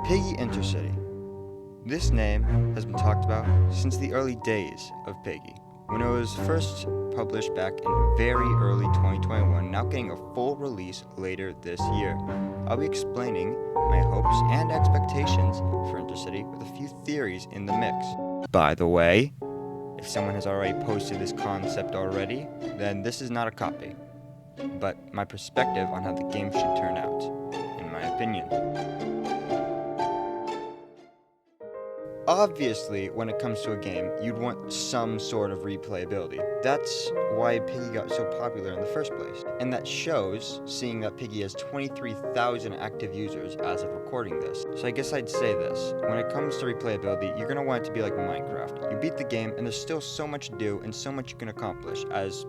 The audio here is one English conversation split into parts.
Piggy Intercity. This name has been talked about since the early days of Piggy, when it was first published back in very early 2021, now getting a full release later this year. I'll be explaining my hopes and expectations for Intercity with a few theories in the mix. By the way, if someone has already posted this concept already, then this is not a copy, but my perspective on how the game should turn out, in my opinion. Obviously, when it comes to a game, you'd want some sort of replayability. That's why Piggy got so popular in the first place. And that shows, seeing that Piggy has 23,000 active users as of recording this. So I guess I'd say this. When it comes to replayability, you're going to want it to be like Minecraft. You beat the game, and there's still so much to do and so much you can accomplish as,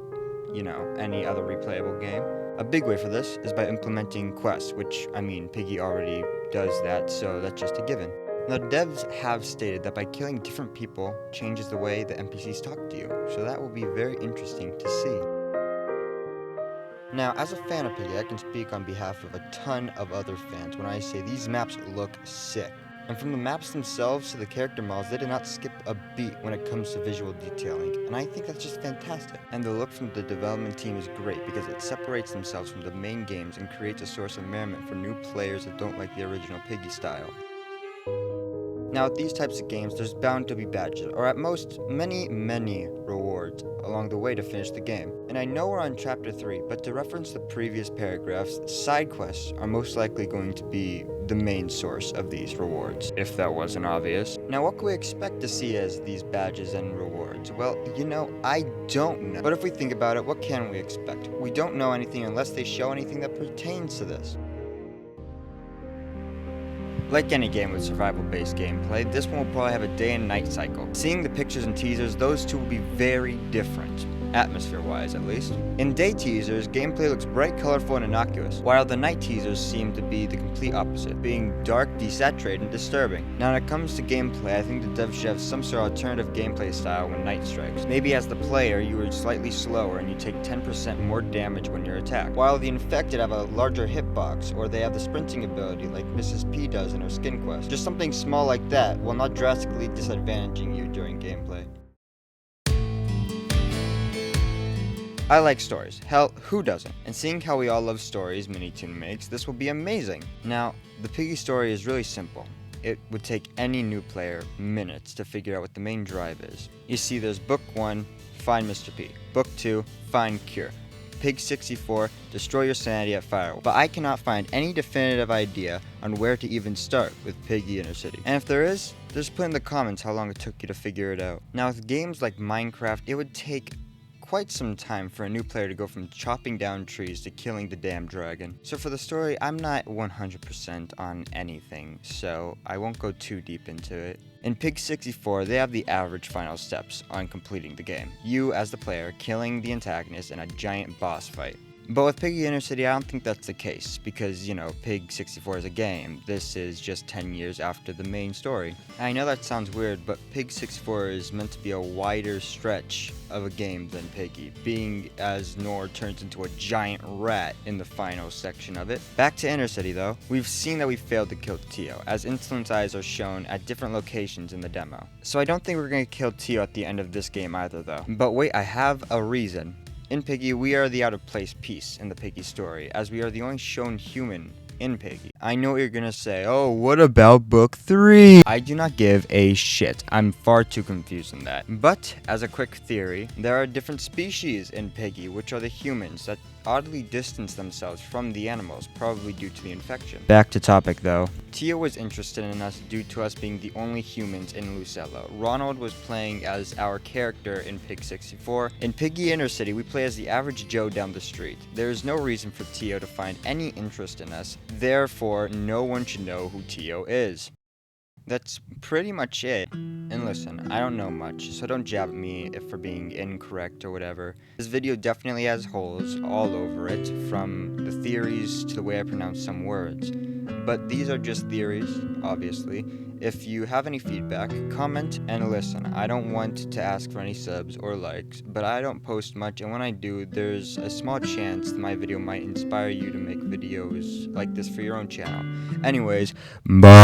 any other replayable game. A big way for this is by implementing quests, which, Piggy already does that, so that's just a given. Now, devs have stated that by killing different people changes the way the NPCs talk to you, so that will be very interesting to see. Now, as a fan of Piggy, I can speak on behalf of a ton of other fans when I say these maps look sick. And from the maps themselves to the character models, they did not skip a beat when it comes to visual detailing, and I think that's just fantastic. And the look from the development team is great because it separates themselves from the main games and creates a source of merriment for new players that don't like the original Piggy style. Now, with these types of games, there's bound to be badges, or at most, many rewards along the way to finish the game. And I know we're on Chapter 3, but to reference the previous paragraphs, side quests are most likely going to be the main source of these rewards, if that wasn't obvious. Now, what can we expect to see as these badges and rewards? Well, I don't know. But if we think about it, what can we expect? We don't know anything unless they show anything that pertains to this. Like any game with survival-based gameplay, this one will probably have a day and night cycle. Seeing the pictures and teasers, those two will be very different, atmosphere-wise at least. In day teasers, gameplay looks bright, colorful, and innocuous, while the night teasers seem to be the complete opposite, being dark, desaturated, and disturbing. Now when it comes to gameplay, I think the devs should have some sort of alternative gameplay style when night strikes. Maybe as the player, you are slightly slower and you take 10% more damage when you're attacked, while the infected have a larger hitbox, or they have the sprinting ability like Mrs. P does in her skin quest. Just something small like that, while not drastically disadvantaging you during gameplay. I like stories. Hell, who doesn't? And seeing how we all love stories Minitoon makes, this will be amazing. Now, the Piggy story is really simple. It would take any new player minutes to figure out what the main drive is. You see, there's Book 1, find Mr. P. Book 2, find Cure. Pig 64, destroy your sanity at Firewall. But I cannot find any definitive idea on where to even start with Piggy Intercity. And if there is, just put in the comments how long it took you to figure it out. Now, with games like Minecraft, it would take quite some time for a new player to go from chopping down trees to killing the damn dragon. So for the story, I'm not 100% on anything, so I won't go too deep into it. In Pig 64, they have the average final steps on completing the game. You, as the player, killing the antagonist in a giant boss fight. But with Piggy Intercity, I don't think that's the case, because, Pig 64 is a game. This is just 10 years after the main story. I know that sounds weird, but Pig 64 is meant to be a wider stretch of a game than Piggy, being as Nor turns into a giant rat in the final section of it. Back to Intercity though, we've seen that we failed to kill Tio, as Insolent's eyes are shown at different locations in the demo. So I don't think we're going to kill Tio at the end of this game either though. But wait, I have a reason. In Piggy, we are the out-of-place piece in the Piggy story, as we are the only shown human in Piggy. I know what you're gonna say, oh, what about Book 3? I do not give a shit. I'm far too confused in that. But, as a quick theory, there are different species in Piggy, which are the humans that oddly distance themselves from the animals, probably due to the infection. Back to topic though. Tio was interested in us due to us being the only humans in Lucello. Ronald was playing as our character in Pig 64. In Piggy Intercity, we play as the average Joe down the street. There is no reason for Tio to find any interest in us, therefore no one should know who Tio is. That's pretty much it. And listen, I don't know much, so don't jab at me if for being incorrect or whatever. This video definitely has holes all over it, from the theories to the way I pronounce some words. But these are just theories, obviously. If you have any feedback, comment and listen. I don't want to ask for any subs or likes, but I don't post much, and when I do, there's a small chance that my video might inspire you to make videos like this for your own channel. Anyways, bye.